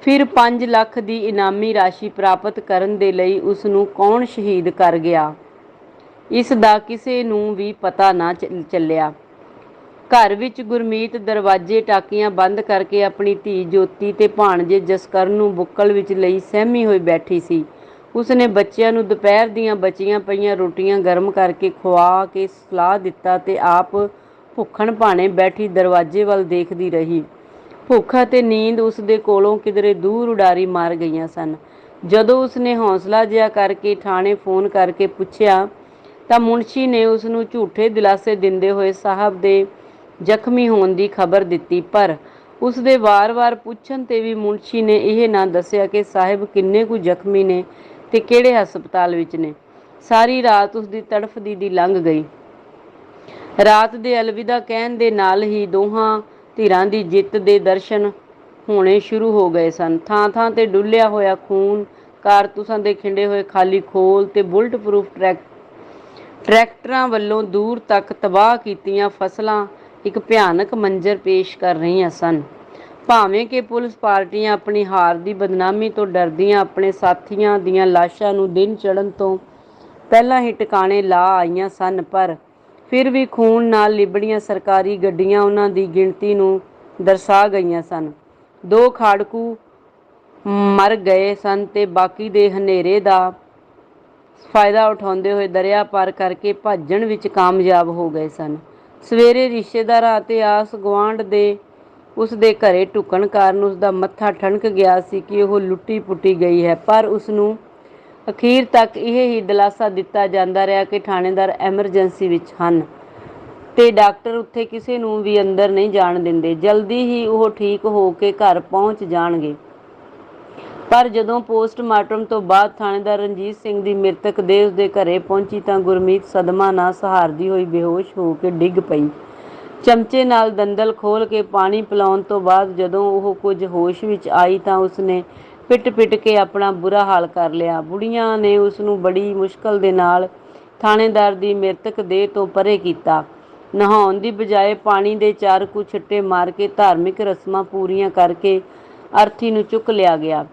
ਫਿਰ 5 ਲੱਖ ਦੀ ਇਨਾਮੀ ਰਾਸ਼ੀ ਪ੍ਰਾਪਤ ਕਰਨ ਦੇ ਲਈ ਉਸ ਨੂੰ ਕੌਣ ਸ਼ਹੀਦ ਕਰ ਗਿਆ, ਇਸ ਦਾ ਕਿਸੇ ਨੂੰ ਵੀ ਪਤਾ ਨਾ ਚੱਲਿਆ। ਘਰ ਵਿੱਚ ਗੁਰਮੀਤ ਦਰਵਾਜ਼ੇ ਟਾਕੀਆਂ ਬੰਦ ਕਰਕੇ ਆਪਣੀ ਧੀ ਜੋਤੀ ਤੇ ਭਾਣਜੇ ਜਸਕਰਨ ਨੂੰ ਬੁੱਕਲ ਵਿੱਚ ਲਈ ਸਹਿਮੀ ਹੋਈ ਬੈਠੀ ਸੀ। ਉਸਨੇ ਬੱਚਿਆਂ ਨੂੰ ਦੁਪਹਿਰ ਦੀਆਂ ਬਚੀਆਂ ਪਈਆਂ ਰੋਟੀਆਂ ਗਰਮ ਕਰਕੇ ਖੁਆ ਕੇ ਸੁਲਾ ਦਿੱਤਾ ਤੇ ਆਪ ਭੁੱਖਣ ਭਾਣੇ ਬੈਠੀ ਦਰਵਾਜ਼ੇ ਵੱਲ ਦੇਖਦੀ ਰਹੀ। ਭੁੱਖ ਅਤੇ ਨੀਂਦ ਉਸ ਦੇ ਕੋਲੋਂ ਕਿਧਰੇ ਦੂਰ ਉਡਾਰੀ ਮਾਰ ਗਈਆਂ ਸਨ। ਜਦੋਂ ਉਸਨੇ ਹੌਸਲਾ ਜਿਹਾ ਕਰਕੇ ਥਾਣੇ ਫੋਨ ਕਰਕੇ ਪੁੱਛਿਆ ਤਾਂ ਮੁਨਸ਼ੀ ਨੇ ਉਸ ਨੂੰ ਝੂਠੇ ਦਿਲਾਸੇ ਦਿੰਦੇ ਹੋਏ ਸਾਹਿਬ ਦੇ ਜ਼ਖਮੀ ਹੋਣ ਦੀ ਖਬਰ ਦਿੱਤੀ, ਪਰ ਉਸ ਦੇ ਵਾਰ-ਵਾਰ ਪੁੱਛਣ ਤੇ ਵੀ ਮੁਨਸ਼ੀ ਨੇ ਇਹ ਨਾ ਦੱਸਿਆ ਕਿ ਸਾਹਿਬ ਕਿੰਨੇ ਕੁ ਜ਼ਖਮੀ ਨੇ ਤੇ ਕਿਹੜੇ ਹਸਪਤਾਲ ਵਿੱਚ ਨੇ। ਸਾਰੀ ਰਾਤ ਉਸ ਦੀ ਤੜਫਦੀ ਦੀ ਲੰਘ ਗਈ। ਰਾਤ ਦੇ ਅਲਵਿਦਾ ਕਹਿਣ ਦੇ ਨਾਲ ਹੀ ਦੋਹਾਂ ਧਿਰਾਂ ਦੀ ਜਿੱਤ ਦੇ ਦਰਸ਼ਨ ਹੋਣੇ ਸ਼ੁਰੂ ਹੋ ਗਏ ਸਨ। ਥਾਂ ਥਾਂ ਤੇ ਡੁੱਲਿਆ ਹੋਇਆ ਖੂਨ, ਕਾਰਤੂਸਾਂ ਦੇ ਖਿੰਡੇ ਹੋਏ ਖਾਲੀ ਖੋਲ ਤੇ ਬੁਲਟ ਪ੍ਰੂਫ ਟਰੈਕਟਰਾਂ ਵੱਲੋਂ ਦੂਰ ਤੱਕ ਤਬਾਹ ਕੀਤੀਆਂ ਫਸਲਾਂ ਇੱਕ ਭਿਆਨਕ ਮੰਜ਼ਰ ਪੇਸ਼ ਕਰ ਰਹੀਆਂ ਸਨ। ਭਾਵੇਂ ਕਿ ਪੁਲਿਸ ਪਾਰਟੀਆਂ ਆਪਣੀ ਹਾਰ ਦੀ ਬਦਨਾਮੀ ਤੋਂ ਡਰਦੀਆਂ ਆਪਣੇ ਸਾਥੀਆਂ ਦੀਆਂ ਲਾਸ਼ਾਂ ਨੂੰ ਦਿਨ ਚੜ੍ਹਨ ਤੋਂ ਪਹਿਲਾਂ ਹੀ ਟਿਕਾਣੇ ਲਾ ਆਈਆਂ ਸਨ, ਪਰ ਫਿਰ ਵੀ ਖੂਨ ਨਾਲ ਲਿਬੜੀਆਂ ਸਰਕਾਰੀ ਗੱਡੀਆਂ ਉਹਨਾਂ ਦੀ ਗਿਣਤੀ ਨੂੰ ਦਰਸਾ ਗਈਆਂ ਸਨ। 2 ਖਾੜਕੂ ਮਰ ਗਏ ਸਨ ਤੇ ਬਾਕੀ ਦੇ ਹਨੇਰੇ ਦਾ ਫਾਇਦਾ ਉਠਾਉਂਦੇ ਹੋਏ ਦਰਿਆ ਪਾਰ ਕਰਕੇ ਭੱਜਣ ਵਿੱਚ ਕਾਮਯਾਬ ਹੋ ਗਏ ਸਨ। ਸਵੇਰੇ ਰਿਸ਼ਤੇਦਾਰਾਂ ਅਤੇ ਆਸ ਗੁਆਂਢ ਦੇ ਉਸ ਦੇ ਘਰੇ ਢੁੱਕਣ ਕਾਰਨ ਉਸ ਦਾ ਮੱਥਾ ਠਣਕ ਗਿਆ ਸੀ ਕਿ ਉਹ ਲੁੱਟੀ ਪੁੱਟੀ ਗਈ ਹੈ, ਪਰ ਉਸ ਨੂੰ ਅਖੀਰ ਤੱਕ ਇਹ ਹੀ ਦਿਲਾਸਾ ਦਿੱਤਾ ਜਾਂਦਾ ਰਿਹਾ ਕਿ ਥਾਣੇਦਾਰ ਐਮਰਜੈਂਸੀ ਵਿੱਚ ਹਨ ਤੇ ਡਾਕਟਰ ਉੱਥੇ ਕਿਸੇ ਨੂੰ ਵੀ ਅੰਦਰ ਨਹੀਂ ਜਾਣ ਦਿੰਦੇ। ਜਲਦੀ ਹੀ ਉਹ ਠੀਕ ਹੋ ਕੇ ਘਰ ਪਹੁੰਚ ਜਾਣਗੇ। ਪਰ ਜਦੋਂ ਪੋਸਟਮਾਰਟਮ ਤੋਂ ਬਾਅਦ ਥਾਣੇਦਾਰ ਰਣਜੀਤ ਸਿੰਘ ਦੀ ਮ੍ਰਿਤਕ ਦੇਹ ਉਸ ਦੇ ਘਰੇ ਪਹੁੰਚੀ ਤਾਂ ਗੁਰਮੀਤ ਸਦਮਾ ਨਾ ਸਹਾਰਦੀ ਹੋਈ ਬੇਹੋਸ਼ ਹੋ ਕੇ ਡਿੱਗ ਪਈ। ਚਮਚੇ ਨਾਲ ਦੰਦਲ ਖੋਲ੍ਹ ਕੇ ਪਾਣੀ ਪਿਲਾਉਣ ਤੋਂ ਬਾਅਦ ਜਦੋਂ ਉਹ ਕੁਝ ਹੋਸ਼ ਵਿੱਚ ਆਈ ਤਾਂ ਉਸਨੇ ਪਿੱਟ-ਪਿੱਟ ਕੇ ਆਪਣਾ ਬੁਰਾ ਹਾਲ ਕਰ ਲਿਆ। ਬੁੜੀਆਂ ਨੇ ਉਸਨੂੰ ਬੜੀ ਮੁਸ਼ਕਲ ਦੇ ਨਾਲ ਥਾਣੇਦਾਰ ਦੀ ਮ੍ਰਿਤਕ ਦੇਹ ਤੋਂ ਪਰ੍ਹੇ ਕੀਤਾ। ਨਹਾਉਣ ਦੀ ਬਜਾਏ ਪਾਣੀ ਦੇ ਚਾਰ ਕੁ ਛਿੱਟੇ ਮਾਰ ਕੇ ਧਾਰਮਿਕ ਰਸਮਾਂ ਪੂਰੀਆਂ ਕਰਕੇ ਅਰਥੀ ਨੂੰ ਚੁੱਕ ਲਿਆ ਗਿਆ।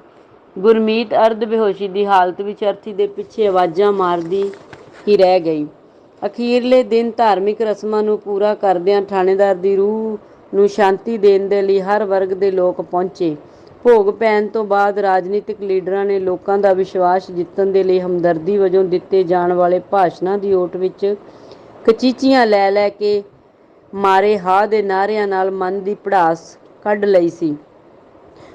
ਗੁਰਮੀਤ ਅਰਧ-ਬੇਹੋਸ਼ੀ ਦੀ ਹਾਲਤ ਵਿੱਚ ਅਰਥੀ ਦੇ ਪਿੱਛੇ ਆਵਾਜ਼ਾਂ ਮਾਰਦੀ ਹੀ ਰਹਿ ਗਈ। ਅਖੀਰਲੇ ਦਿਨ ਧਾਰਮਿਕ ਰਸਮਾਂ ਨੂੰ ਪੂਰਾ ਕਰਦਿਆਂ ਥਾਣੇਦਾਰ ਦੀ ਰੂਹ ਨੂੰ ਸ਼ਾਂਤੀ ਦੇਣ ਦੇ ਲਈ ਹਰ ਵਰਗ ਦੇ ਲੋਕ ਪਹੁੰਚੇ। ਭੋਗ ਪੈਣ ਤੋਂ ਬਾਅਦ ਰਾਜਨੀਤਿਕ ਲੀਡਰਾਂ ਨੇ ਲੋਕਾਂ ਦਾ ਵਿਸ਼ਵਾਸ ਜਿੱਤਣ ਦੇ ਲਈ ਹਮਦਰਦੀ ਵਜੋਂ ਦਿੱਤੇ ਜਾਣ ਵਾਲੇ ਭਾਸ਼ਣਾਂ ਦੀ ਓਟ ਵਿੱਚ ਕਚੀਚੀਆਂ ਲੈ ਕੇ ਮਾਰੇ ਹਾਅ ਦੇ ਨਾਅਰਿਆਂ ਨਾਲ ਮਨ ਦੀ ਭੜਾਸ ਕੱਢ ਲਈ ਸੀ।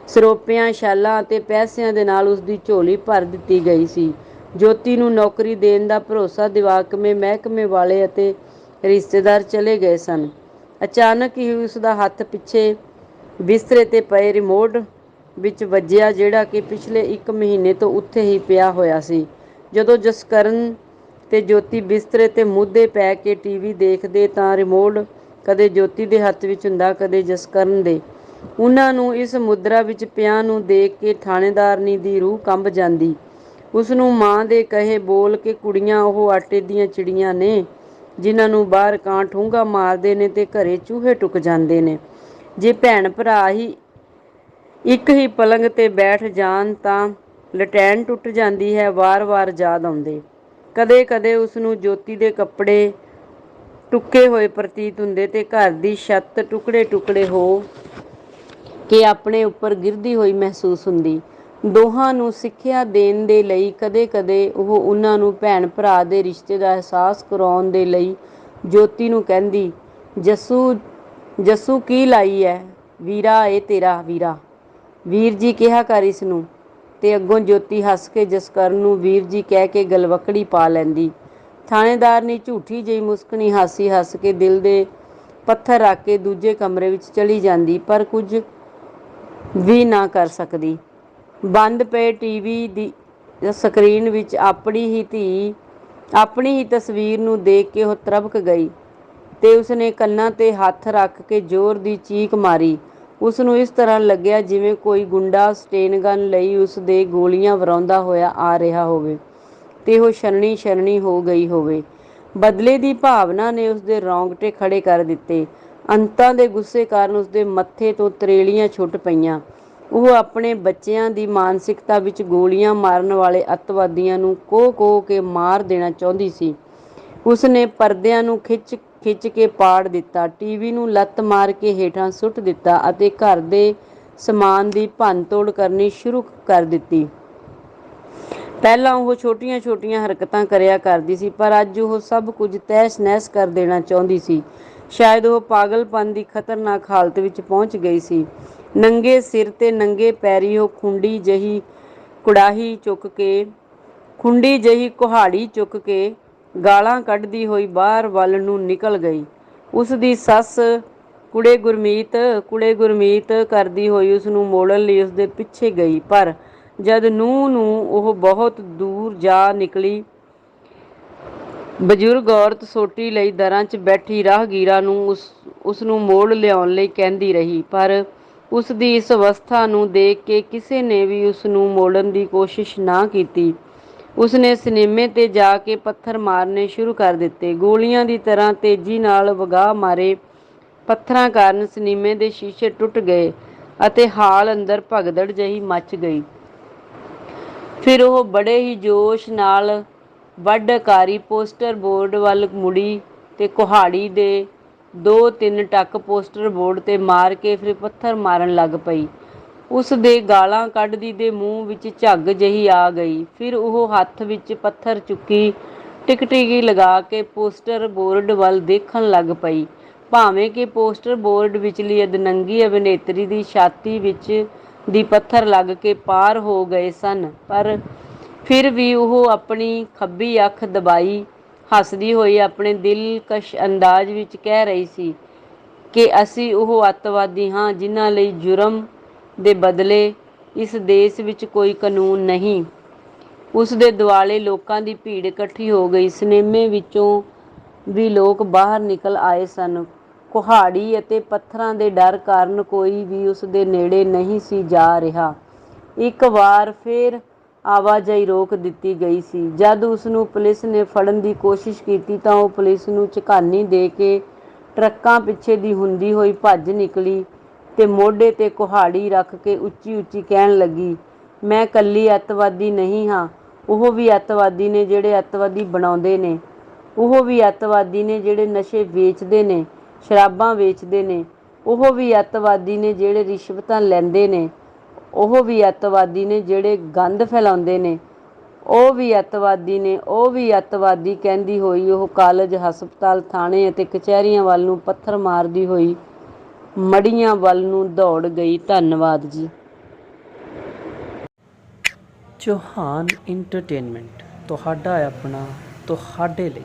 ਸਰੋਪਿਆਂ, ਸ਼ਾਲਾਂ ਅਤੇ ਪੈਸਿਆਂ ਦੇ ਨਾਲ ਉਸਦੀ ਝੋਲੀ ਭਰ ਦਿੱਤੀ ਗਈ ਸੀ। ਜੋਤੀ ਨੂੰ ਨੌਕਰੀ ਦੇਣ ਦਾ ਭਰੋਸਾ ਦਿਵਾ ਕੇ ਮਹਿਕਮੇ ਵਾਲੇ ਅਤੇ ਰਿਸ਼ਤੇਦਾਰ ਚਲੇ ਗਏ ਸਨ। ਅਚਾਨਕ ਹੀ ਉਸਦਾ ਹੱਥ ਪਿੱਛੇ ਬਿਸਤਰੇ 'ਤੇ ਪਏ ਰਿਮੋਟ ਵਿੱਚ ਵੱਜਿਆ, ਜਿਹੜਾ ਕਿ ਪਿਛਲੇ 1 ਮਹੀਨੇ ਤੋਂ ਉੱਥੇ ਹੀ ਪਿਆ ਹੋਇਆ ਸੀ। ਜਦੋਂ ਜਸਕਰਨ ਤੇ ਜੋਤੀ ਬਿਸਤਰੇ 'ਤੇ ਮੂਧੇ ਪੈ ਕੇ ਟੀਵੀ ਦੇਖਦੇ ਤਾਂ ਰਿਮੋਟ ਕਦੇ ਜੋਤੀ ਦੇ ਹੱਥ ਵਿੱਚ ਹੁੰਦਾ, ਕਦੇ ਜਸਕਰਨ ਦੇ। ਉਹਨਾਂ ਨੂੰ ਇਸ ਮੁਦਰਾ ਵਿੱਚ ਪਿਆਂ ਨੂੰ ਦੇਖ ਕੇ ਥਾਣੇਦਾਰਨੀ ਦੀ ਰੂਹ ਕੰਬ ਜਾਂਦੀ। ਉਸਨੂੰ ਮਾਂ ਦੇ ਕਹੇ ਬੋਲ ਕਿ ਕੁੜੀਆਂ ਉਹ ਆਟੇ ਦੀਆਂ ਚਿੜੀਆਂ ਨੇ, ਜਿਨ੍ਹਾਂ ਨੂੰ ਬਾਹਰ ਕਾਂ ਠੂੰਗਾ ਮਾਰਦੇ ਨੇ ਤੇ ਘਰੇ ਚੂਹੇ ਟੁੱਕ ਜਾਂਦੇ ਨੇ। ਜੇ ਭੈਣ ਭਰਾ ਹੀ ਇੱਕ ਹੀ ਪਲੰਘ 'ਤੇ ਬੈਠ ਜਾਣ ਤਾਂ ਲਟੈਣ ਟੁੱਟ ਜਾਂਦੀ ਹੈ। ਵਾਰ-ਵਾਰ ਯਾਦ ਆਉਂਦੇ। ਕਦੇ-ਕਦੇ ਉਸਨੂੰ ਜੋਤੀ ਦੇ ਕੱਪੜੇ ਟੁੱਕੇ ਹੋਏ ਪ੍ਰਤੀਤ ਹੁੰਦੇ ਤੇ ਘਰ ਦੀ ਛੱਤ ਟੁਕੜੇ-ਟੁਕੜੇ ਹੋ ਕੇ ਆਪਣੇ ਉੱਪਰ ਗਿਰਦੀ ਹੋਈ ਮਹਿਸੂਸ ਹੁੰਦੀ। ਦੋਹਾਂ ਨੂੰ ਸਿੱਖਿਆ ਦੇਣ ਦੇ ਲਈ ਕਦੇ-ਕਦੇ ਉਹ ਉਹਨਾਂ ਨੂੰ ਭੈਣ-ਭਰਾ ਦੇ ਰਿਸ਼ਤੇ ਦਾ ਅਹਿਸਾਸ ਕਰਾਉਣ ਦੇ ਲਈ ਜੋਤੀ ਨੂੰ ਕਹਿੰਦੀ, "ਜੱਸੂ ਕੀ ਲਾਈ ਐ? ਵੀਰਾ ਏ ਤੇਰਾ, ਵੀਰਾ। ਵੀਰ ਜੀ ਕਿਹਾ ਕਰ ਇਸਨੂੰ।" ਤੇ ਅੱਗੋਂ ਜੋਤੀ ਹੱਸ ਕੇ ਜਸਕਰਨ ਨੂੰ ਵੀਰ ਜੀ ਕਹਿ ਕੇ ਗਲਵੱਕੜੀ ਪਾ ਲੈਂਦੀ। ਥਾਣੇਦਾਰਨੀ ਝੂਠੀ ਜਿਹੀ ਮੁਸਕਣੀ ਹੱਸ ਕੇ ਦਿਲ ਦੇ ਪੱਥਰ ਰੱਖ ਕੇ ਦੂਜੇ ਕਮਰੇ ਵਿੱਚ ਚਲੀ ਜਾਂਦੀ, ਪਰ ਕੁਝ ਵੀ ਨਾ ਕਰ ਸਕਦੀ। ਬੰਦ ਪਏ ਟੀਵੀ ਦੀ ਸਕਰੀਨ ਵਿੱਚ ਆਪਣੀ ਹੀ ਤਸਵੀਰ ਨੂੰ ਦੇਖ ਕੇ ਉਹ ਤ੍ਰਭਕ ਗਈ ਤੇ ਉਸਨੇ ਕੰਨਾਂ 'ਤੇ ਹੱਥ ਰੱਖ ਕੇ ਜ਼ੋਰ ਦੀ ਚੀਕ ਮਾਰੀ। ਉਸਨੂੰ ਇਸ ਤਰ੍ਹਾਂ ਲੱਗਿਆ ਜਿਵੇਂ ਕੋਈ ਗੁੰਡਾ ਸਟੇਨਗਨ ਲਈ ਉਸਦੇ ਗੋਲੀਆਂ ਵਰਾਉਂਦਾ ਹੋਇਆ ਆ ਰਿਹਾ ਹੋਵੇ ਤੇ ਉਹ ਛਲਣੀ ਹੋ ਗਈ ਹੋਵੇ। ਬਦਲੇ ਦੀ ਭਾਵਨਾ ਨੇ ਉਸਦੇ ਰੌਂਗਟੇ ਖੜ੍ਹੇ ਕਰ ਦਿੱਤੇ। ਅੰਤਾਂ ਦੇ ਗੁੱਸੇ ਕਾਰਨ ਉਸਦੇ ਮੱਥੇ ਤੋਂ ਤਰੇਲੀਆਂ ਛੁੱਟ ਪਈਆਂ। ਉਹ ਆਪਣੇ ਬੱਚਿਆਂ ਦੀ ਮਾਨਸਿਕਤਾ ਵਿੱਚ ਗੋਲੀਆਂ ਮਾਰਨ ਵਾਲੇ ਅੱਤਵਾਦੀਆਂ ਨੂੰ ਕੋਹ-ਕੋਹ ਕੇ ਮਾਰ ਦੇਣਾ ਚਾਹੁੰਦੀ ਸੀ। ਉਸਨੇ ਪਰਦਿਆਂ ਨੂੰ ਖਿੱਚ ਕੇ ਪਾੜ ਦਿੱਤਾ, ਟੀਵੀ ਨੂੰ ਲੱਤ ਮਾਰ ਕੇ ਹੇਠਾਂ ਸੁੱਟ ਦਿੱਤਾ ਅਤੇ ਘਰ ਦੇ ਸਮਾਨ ਦੀ ਭੰਨ-ਤੋੜ ਕਰਨੀ ਸ਼ੁਰੂ ਕਰ ਦਿੱਤੀ। ਪਹਿਲਾਂ ਉਹ ਛੋਟੀਆਂ-ਛੋਟੀਆਂ ਹਰਕਤਾਂ ਕਰਿਆ ਕਰਦੀ ਸੀ, ਪਰ ਅੱਜ ਉਹ ਸਭ ਕੁਝ ਤਹਿਸ-ਨਹਿਸ ਕਰ ਦੇਣਾ ਚਾਹੁੰਦੀ ਸੀ। ਸ਼ਾਇਦ ਉਹ ਪਾਗਲਪਨ ਦੀ ਖਤਰਨਾਕ ਹਾਲਤ ਵਿੱਚ ਪਹੁੰਚ ਗਈ ਸੀ। ਨੰਗੇ ਸਿਰ ਤੇ ਨੰਗੇ ਪੈਰੀਂ ਉਹ ਖੁੰਡੀ ਜਿਹੀ ਕੁਹਾੜੀ ਚੁੱਕ ਕੇ ਗਾਲ੍ਹਾਂ ਕੱਢਦੀ ਹੋਈ ਬਾਹਰ ਵੱਲ ਨੂੰ ਨਿਕਲ ਗਈ। ਉਸਦੀ ਸੱਸ ਕੁੜੇ ਗੁਰਮੀਤ ਕਰਦੀ ਹੋਈ ਉਸਨੂੰ ਮੋੜਨ ਲਈ ਉਸਦੇ ਪਿੱਛੇ ਗਈ, ਪਰ ਜਦ ਨੂੰਹ ਨੂੰ ਉਹ ਬਹੁਤ ਦੂਰ ਜਾ ਨਿਕਲੀ, ਬਜ਼ੁਰਗ ਔਰਤ ਸੋਟੀ ਲਈ ਦਰਾਂ 'ਚ ਬੈਠੀ ਰਾਹਗੀਰਾਂ ਨੂੰ ਉਸਨੂੰ ਮੋੜ ਲਿਆਉਣ ਲਈ ਕਹਿੰਦੀ ਰਹੀ, ਪਰ ਉਸਦੀ ਇਸ ਅਵਸਥਾ ਨੂੰ ਦੇਖ ਕੇ ਕਿਸੇ ਨੇ ਵੀ ਉਸਨੂੰ ਮੋੜਨ ਦੀ ਕੋਸ਼ਿਸ਼ ਨਾ ਕੀਤੀ। ਉਸਨੇ ਸਿਨੇਮੇ 'ਤੇ ਜਾ ਕੇ ਪੱਥਰ ਮਾਰਨੇ ਸ਼ੁਰੂ ਕਰ ਦਿੱਤੇ। ਗੋਲੀਆਂ ਦੀ ਤਰ੍ਹਾਂ ਤੇਜ਼ੀ ਨਾਲ ਵਗਾਹ ਮਾਰੇ ਪੱਥਰਾਂ ਕਾਰਨ ਸਿਨੇਮੇ ਦੇ ਸ਼ੀਸ਼ੇ ਟੁੱਟ ਗਏ ਅਤੇ ਹਾਲ ਅੰਦਰ ਭਗਦੜ ਜਿਹੀ ਮਚ ਗਈ। ਫਿਰ ਉਹ ਬੜੇ ਹੀ ਜੋਸ਼ ਨਾਲ ਵੱਡਅਕਾਰੀ ਪੋਸਟਰ ਬੋਰਡ ਵੱਲ ਮੁੜੀ ਤੇ ਕੁਹਾੜੀ ਦੇ 2-3 ਟੱਕ ਪੋਸਟਰ ਬੋਰਡ 'ਤੇ ਮਾਰ ਕੇ ਫਿਰ ਪੱਥਰ ਮਾਰਨ ਲੱਗ ਪਈ। ਉਸਦੇ ਗਾਲ੍ਹਾਂ ਕੱਢਦੀ ਦੇ ਮੂੰਹ ਵਿੱਚ ਝੱਗ ਜਿਹੀ ਆ ਗਈ। ਫਿਰ ਉਹ ਹੱਥ ਵਿੱਚ ਪੱਥਰ ਚੁੱਕੀ ਟਿਕਟਿਕੀ ਲਗਾ ਕੇ ਪੋਸਟਰ ਬੋਰਡ ਵੱਲ ਦੇਖਣ ਲੱਗ ਪਈ। ਭਾਵੇਂ ਕਿ ਪੋਸਟਰ ਬੋਰਡ ਵਿਚਲੀ ਅਧਨੰਗੀ ਅਭਿਨੇਤਰੀ ਦੀ ਛਾਤੀ ਵਿੱਚ ਦੀ ਪੱਥਰ ਲੱਗ ਕੇ ਪਾਰ ਹੋ ਗਏ ਸਨ, ਪਰ ਫਿਰ ਵੀ ਉਹ ਆਪਣੀ ਖੱਬੀ ਅੱਖ ਦਬਾਈ ਹੱਸਦੀ ਹੋਈ ਆਪਣੇ ਦਿਲਕਸ਼ ਅੰਦਾਜ਼ ਵਿੱਚ ਕਹਿ ਰਹੀ ਸੀ ਕਿ ਅਸੀਂ ਉਹ ਅੱਤਵਾਦੀ ਹਾਂ ਜਿਨ੍ਹਾਂ ਲਈ ਜੁਰਮ ਦੇ ਬਦਲੇ ਇਸ ਦੇਸ਼ ਵਿੱਚ ਕੋਈ ਕਾਨੂੰਨ ਨਹੀਂ। ਉਸਦੇ ਦੁਆਲੇ ਲੋਕਾਂ ਦੀ ਭੀੜ ਇਕੱਠੀ ਹੋ ਗਈ। ਸਿਨੇਮੇ ਵਿੱਚੋਂ ਵੀ ਲੋਕ ਬਾਹਰ ਨਿਕਲ ਆਏ ਸਨ। ਕੁਹਾੜੀ ਅਤੇ ਪੱਥਰਾਂ ਦੇ ਡਰ ਕਾਰਨ ਕੋਈ ਵੀ ਉਸ ਦੇ ਨੇੜੇ ਨਹੀਂ ਸੀ ਜਾ ਰਿਹਾ। ਇੱਕ ਵਾਰ ਫਿਰ ਆਵਾਜਾਈ ਰੋਕ ਦਿੱਤੀ ਗਈ ਸੀ। ਜਦ ਉਸ ਨੂੰ ਪੁਲਿਸ ਨੇ ਫੜਨ ਦੀ ਕੋਸ਼ਿਸ਼ ਕੀਤੀ ਤਾਂ ਉਹ ਪੁਲਿਸ ਨੂੰ ਝਕਾਨੀ ਦੇ ਕੇ ਟਰੱਕਾਂ ਪਿੱਛੇ ਦੀ ਹੁੰਦੀ ਹੋਈ ਭੱਜ ਨਿਕਲੀ ਤੇ ਮੋਢੇ 'ਤੇ ਕੁਹਾੜੀ ਰੱਖ ਕੇ ਉੱਚੀ-ਉੱਚੀ ਕਹਿਣ ਲੱਗੀ, "ਮੈਂ ਇਕੱਲੀ ਅੱਤਵਾਦੀ ਨਹੀਂ ਹਾਂ। ਉਹ ਵੀ ਅੱਤਵਾਦੀ ਨੇ ਜਿਹੜੇ ਅੱਤਵਾਦੀ ਬਣਾਉਂਦੇ ਨੇ। ਉਹ ਵੀ ਅੱਤਵਾਦੀ ਨੇ ਜਿਹੜੇ ਨਸ਼ੇ ਵੇਚਦੇ ਨੇ, ਸ਼ਰਾਬਾਂ ਵੇਚਦੇ ਨੇ। ਉਹ ਵੀ ਅੱਤਵਾਦੀ ਨੇ ਜਿਹੜੇ ਰਿਸ਼ਵਤਾਂ ਲੈਂਦੇ ਨੇ। ਉਹ ਵੀ ਅੱਤਵਾਦੀ ਨੇ ਜਿਹੜੇ ਗੰਦ ਫੈਲਾਉਂਦੇ ਨੇ। ਉਹ ਵੀ ਅੱਤਵਾਦੀ ਨੇ, ਉਹ ਵੀ ਅੱਤਵਾਦੀ।" ਕਹਿੰਦੀ ਹੋਈ ਉਹ ਕਾਲਜ, ਹਸਪਤਾਲ, ਥਾਣੇ ਅਤੇ ਕਚਹਿਰੀਆਂ ਵੱਲ ਨੂੰ ਪੱਥਰ ਮਾਰਦੀ ਹੋਈ ਮੜੀਆਂ ਵੱਲ ਨੂੰ ਦੌੜ ਗਈ। ਧੰਨਵਾਦ ਜੀ। ਚੌਹਾਨ ਇੰਟਰਟੇਨਮੈਂਟ, ਤੁਹਾਡਾ ਆਪਣਾ, ਤੁਹਾਡੇ ਲਈ।